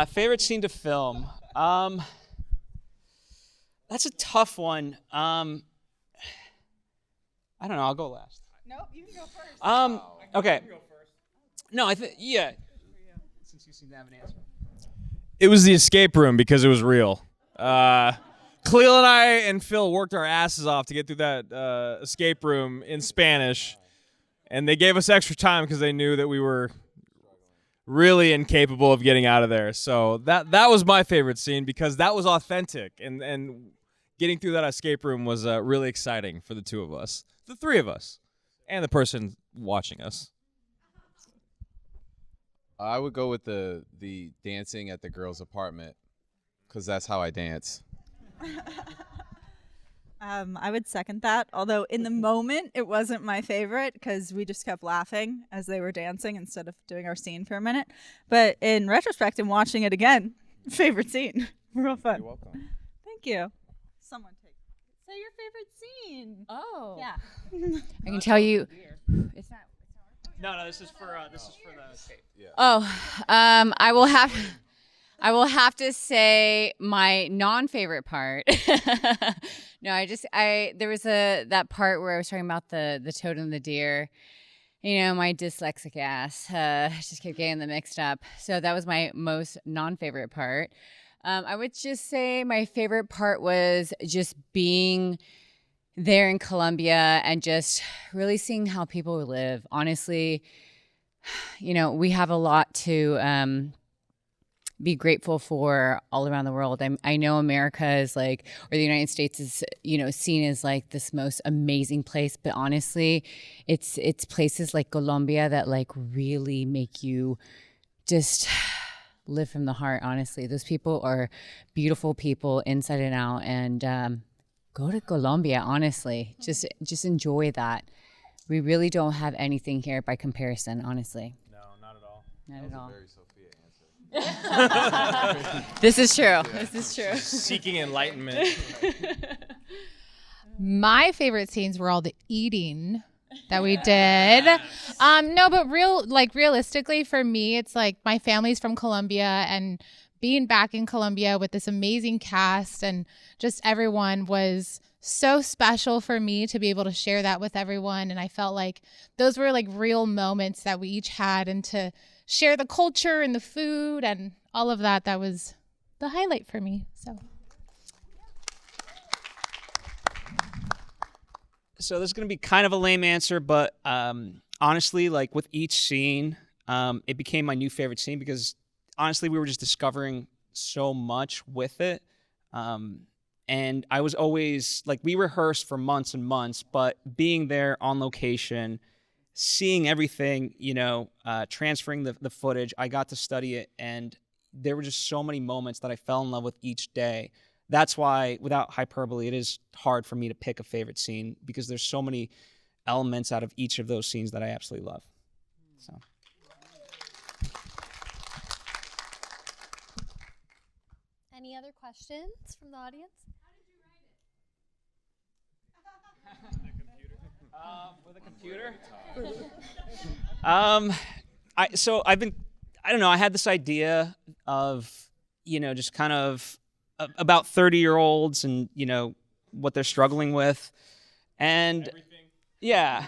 Favorite scene to film. That's a tough one. I don't know. I'll go last. Nope, you can go first. Okay. No, I think since you seem to have an answer. It was the escape room because it was real. Khalil and I and Phil worked our asses off to get through that escape room in Spanish, and they gave us extra time because they knew that we were really incapable of getting out of there. So that was my favorite scene because that was authentic, and getting through that escape room was really exciting for the two of us, the three of us, and the person watching us. I would go with the dancing at the girl's apartment because that's how I dance. I would second that, although in the moment it wasn't my favorite because we just kept laughing as they were dancing instead of doing our scene for a minute. But in retrospect and watching it again, favorite scene. Real fun. You're welcome. Thank you. Someone say your favorite scene. Oh. Yeah. I can tell you. It's not. No, this is for the tape. Yeah. Oh, I will have to say my non-favorite part. No, there was that part where I was talking about the toad and the deer. You know, my dyslexic ass just kept getting them mixed up. So that was my most non-favorite part. I would just say my favorite part was just being there in Colombia and just really seeing how people live. Honestly, you know, we have a lot to be grateful for all around the world. I know America is like, or the United States is, you know, seen as like this most amazing place, but honestly, it's places like Colombia that like really make you just live from the heart. Honestly, those people are beautiful people inside and out, and go to Colombia. Honestly, just enjoy that. We really don't have anything here by comparison. Honestly, No, not at all. not at all. Very Sophia answer. This is true. Yeah. This is true. Seeking enlightenment. My favorite scenes were all the eating that we did. No, but realistically for me, it's like my family's from Colombia, and being back in Colombia with this amazing cast and just everyone was so special for me to be able to share that with everyone. And I felt like those were like real moments that we each had, and to share the culture and the food and all of that, that was the highlight for me. So this is going to be kind of a lame answer, but honestly, like with each scene, it became my new favorite scene because honestly, we were just discovering so much with it. And I was always like, we rehearsed for months and months, but being there on location, seeing everything, you know, transferring the footage, I got to study it. And there were just so many moments that I fell in love with each day. That's why, without hyperbole, it is hard for me to pick a favorite scene because there's so many elements out of each of those scenes that I absolutely love. So. Any other questions from the audience? With a computer? I don't know, I had this idea of, you know, just kind of about 30-year-olds and, you know, what they're struggling with. And everything. Yeah.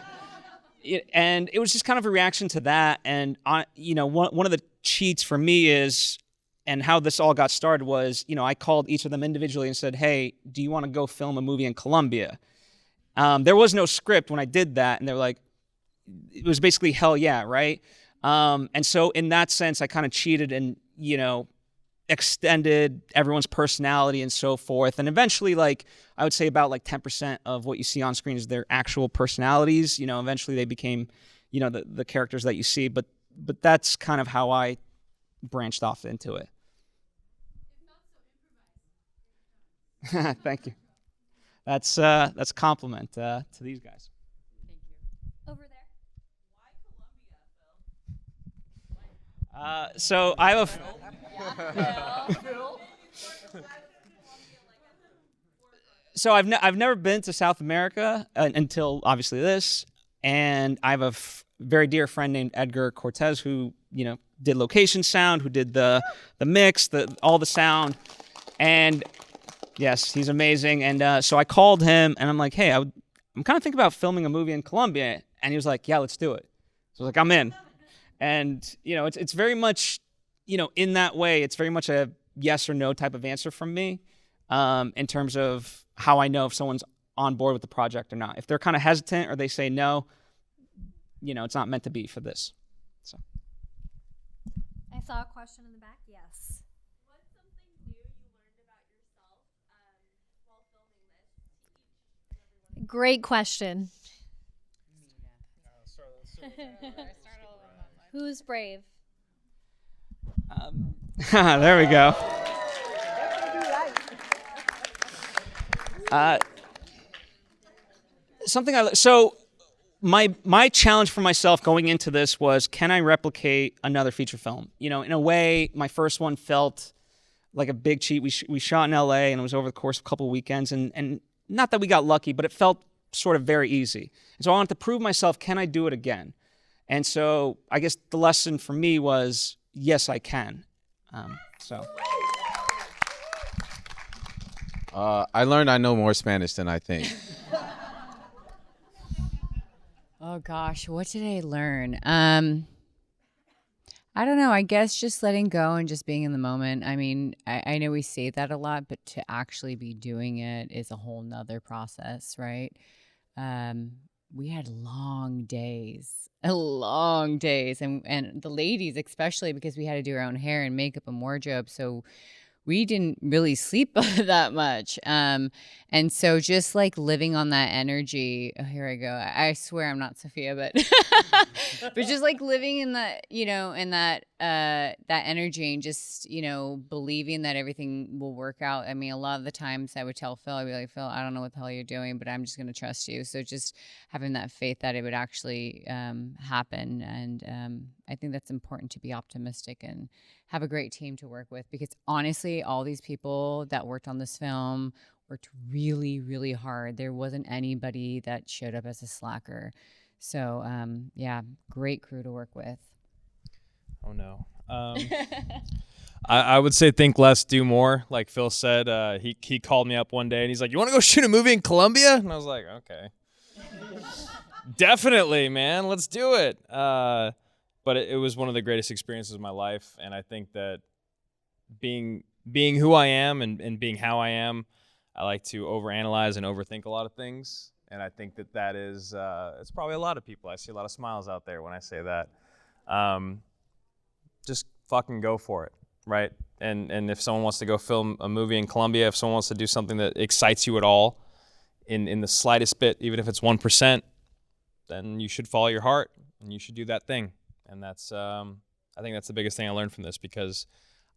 And it was just kind of a reaction to that. And, you know, one of the cheats for me is, and how this all got started was, you know, I called each of them individually and said, hey, do you want to go film a movie in Colombia? There was no script when I did that, and they were like, it was basically hell yeah, right? And so in that sense, I kind of cheated and, you know, extended everyone's personality and so forth. And eventually, like, I would say about like 10% of what you see on screen is their actual personalities. You know, eventually they became, you know, the characters that you see. But that's kind of how I branched off into it. Thank you. That's a compliment to these guys. Thank you. Over there. So I have So I've never been to South America until obviously this, and I have a very dear friend named Edgar Cortez who, you know, did location sound, who did the mix, all the sound. And yes, he's amazing. And so I called him, and I'm like, hey, I'm kind of thinking about filming a movie in Colombia. And he was like, yeah, let's do it. So I was like, I'm in. And, it's very much, in that way, it's very much a yes or no type of answer from me in terms of how I know if someone's on board with the project or not. If they're kind of hesitant or they say no, it's not meant to be for this. So I saw a question in the back. Yes. What's something new you learned about yourself while filming this? Great question. Who's brave? There we go. So my challenge for myself going into this was, can I replicate another feature film? In a way, my first one felt like a big cheat. We shot in LA, and it was over the course of a couple of weekends, and not that we got lucky, but it felt sort of very easy. And so I wanted to prove myself, can I do it again? And so I guess the lesson for me was, yes, I can. I learned I know more Spanish than I think. Oh gosh, what did I learn? I don't know. I guess just letting go and just being in the moment. I mean, I know we say that a lot, but to actually be doing it is a whole nother process, right? We had long days, and the ladies especially, because we had to do our own hair and makeup and wardrobe, so we didn't really sleep that much. And so just like living on that energy, oh, here I go. I swear I'm not Sophia, but but just like living in that, in that energy, and just, believing that everything will work out. I mean, a lot of the times I would tell Phil, I'd be like, Phil, I don't know what the hell you're doing, but I'm just going to trust you. So just having that faith that it would actually happen. And I think that's important, to be optimistic and have a great team to work with, because honestly, all these people that worked on this film worked really, really hard. There wasn't anybody that showed up as a slacker. So, yeah, great crew to work with. Oh, no. I would say think less, do more. Like Phil said, he called me up one day and he's like, you want to go shoot a movie in Colombia? And I was like, okay. Definitely, man. Let's do it. But it was one of the greatest experiences of my life. And I think that being who I am and being how I am, I like to overanalyze and overthink a lot of things. And I think that is, it's probably a lot of people. I see a lot of smiles out there when I say that. Just fucking go for it, right? And if someone wants to go film a movie in Colombia, if someone wants to do something that excites you at all, in the slightest bit, even if it's 1%, then you should follow your heart and you should do that thing. And that's, I think that's the biggest thing I learned from this, because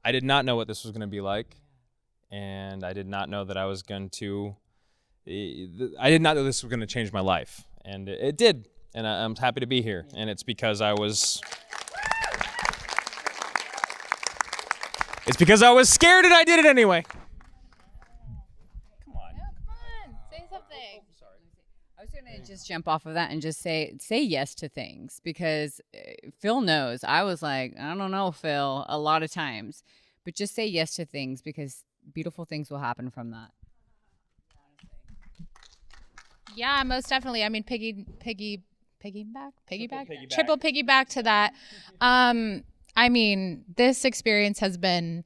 I did not know what this was going to be like. And I did not know that I was going to, I did not know this was going to change my life. And it did. And I'm happy to be here. And it's because I was, scared and I did it anyway. Come on. No, come on. Say something. Sorry. I was going to just jump off of that and just say yes to things, because Phil knows. I was like, I don't know, Phil, a lot of times. But just say yes to things, because beautiful things will happen from that. Yeah, most definitely. I mean, piggyback, triple piggyback to that. I mean, this experience has been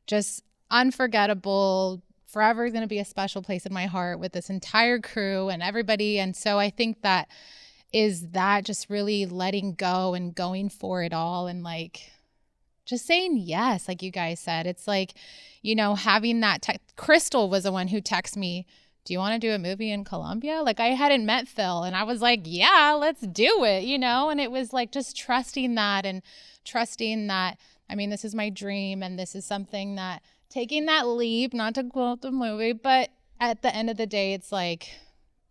just unforgettable. Forever is going to be a special place in my heart with this entire crew and everybody. And so I think that just really letting go and going for it all, and like just saying yes, like you guys said. It's like, having that Crystal was the one who texted me, do you want to do a movie in Colombia? Like, I hadn't met Phil, and I was like, yeah, let's do it, And it was like just trusting that, I mean, this is my dream, and this is something that, taking that leap, not to quote the movie, but at the end of the day, it's like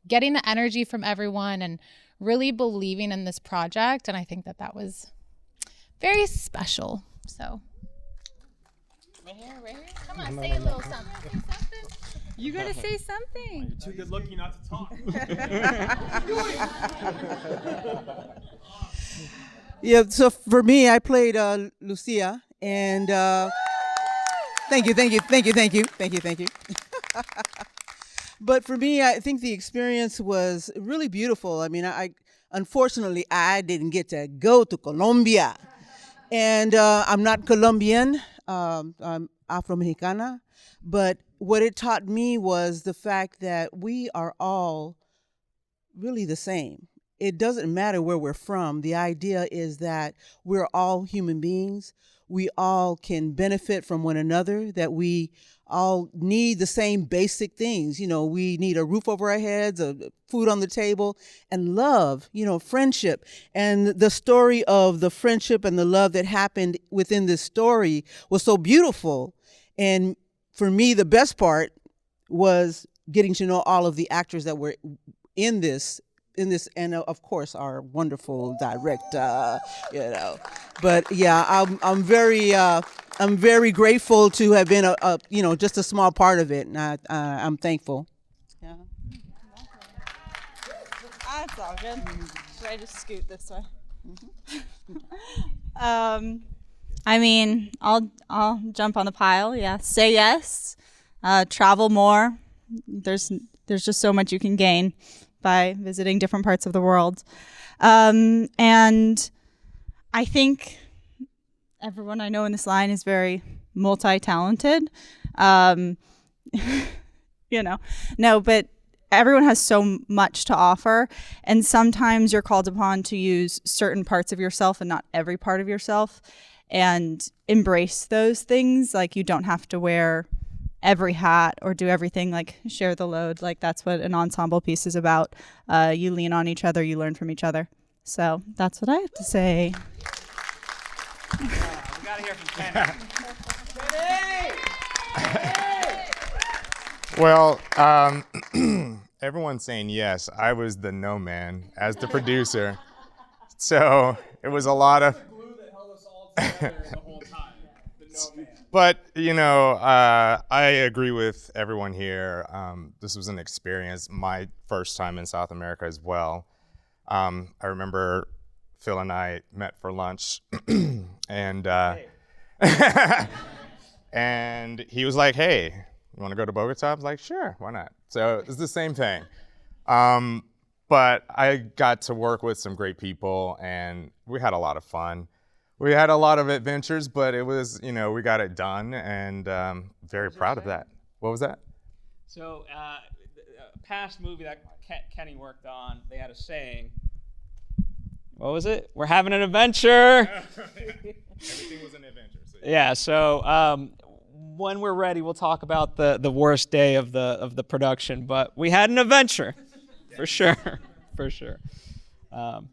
getting the energy from everyone and really believing in this project. And I think that was very special. So right here. Come on, say a little something. You got to say something. You're too good looking not to talk. Yeah, so for me, I played Lucia, and thank you. But for me, I think the experience was really beautiful. I mean, unfortunately I didn't get to go to Colombia, and I'm not Colombian. I'm Afro-Mexicana, but what it taught me was the fact that we are all really the same. It doesn't matter where we're from. The idea is that we're all human beings. We all can benefit from one another, that we all need the same basic things. You know, we need a roof over our heads, food on the table, and love, you know, friendship. And the story of the friendship and the love that happened within this story was so beautiful. And for me, the best part was getting to know all of the actors that were in this, and of course our wonderful director, you know. But yeah, I'm very grateful to have been just a small part of it, and I'm thankful. Yeah. That's all good. Should I just scoot this way? I mean, I'll jump on the pile. Yeah, say yes, travel more. There's just so much you can gain by visiting different parts of the world. And I think everyone I know in this line is very multi-talented. But everyone has so much to offer, and sometimes you're called upon to use certain parts of yourself and not every part of yourself, and embrace those things. Like, you don't have to wear every hat or do everything, like share the load. Like, that's what an ensemble piece is about. You lean on each other, you learn from each other. So that's what I have to say. We gotta hear from Kenny. Well, everyone's saying yes. I was the no man as the producer. So it was a lot of But, you know, I agree with everyone here. This was an experience, my first time in South America as well. I remember Phil and I met for lunch, and and he was like, hey, you want to go to Bogota? I was like, sure, why not? So it's the same thing. But I got to work with some great people, and we had a lot of fun. We had a lot of adventures, but it was, you know, we got it done, and very proud of that. What was that? So, a past movie that Kenny worked on, they had a saying. What was it? We're having an adventure. Everything was an adventure. So yeah. So when we're ready, we'll talk about the worst day of the production. But we had an adventure, for sure, for sure. Can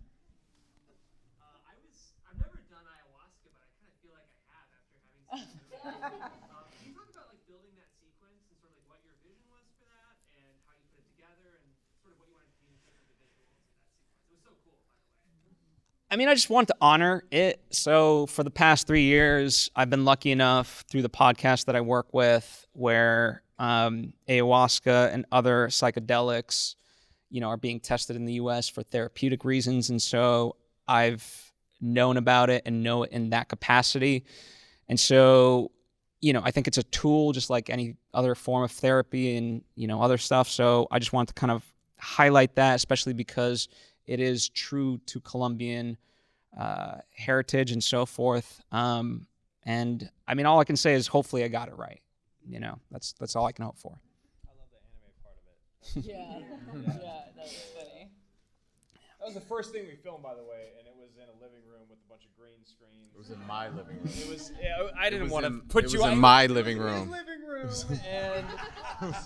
you talk about like building that sequence and sort of like what your vision was for that and how you put it together and sort of what you wanted to communicate with the visuals of that sequence? It was so cool, by the way. I mean, I just want to honor it. So for the past 3 years, I've been lucky enough through the podcast that I work with where ayahuasca and other psychedelics, you know, are being tested in the U.S. for therapeutic reasons. And so I've known about it and know it in that capacity. And so, you know, I think it's a tool just like any other form of therapy and, you know, other stuff. So I just want to kind of highlight that, especially because it is true to Colombian heritage and so forth. And I mean, all I can say is hopefully I got it right. You know, that's all I can hope for. I love the anime part of it. Yeah, that was funny. That was the first thing we filmed, by the way, and it was in a living room with a bunch of green screens. It was in my living room. It was. Yeah, I didn't want to It put was you in on my living room. Living room, and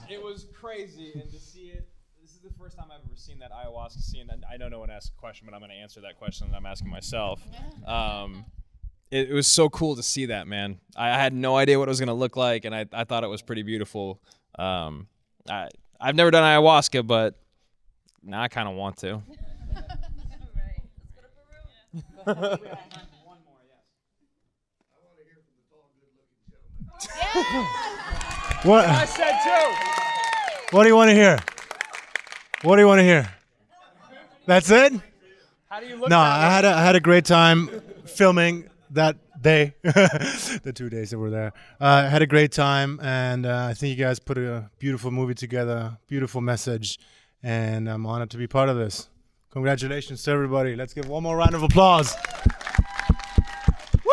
it was crazy. And to see it, this is the first time I've ever seen that ayahuasca scene. And I know no one asked a question, but I'm going to answer that question that I'm asking myself. It was so cool to see that, man. I had no idea what it was going to look like, and I thought it was pretty beautiful. I've never done ayahuasca, but now I kind of want to. One more, yes. I want to hear from the tall, good-looking gentleman. What? I said too. What do you want to hear? What do you want to hear? That's it? How do you look? No, that I had a great time filming that day, the 2 days that we're there. I had a great time, and I think you guys put a beautiful movie together, beautiful message, and I'm honored to be part of this. Congratulations to everybody. Let's give one more round of applause. Woo!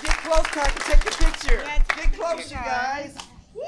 Get close, Carter. Take the picture. Get close, you guys. Woo!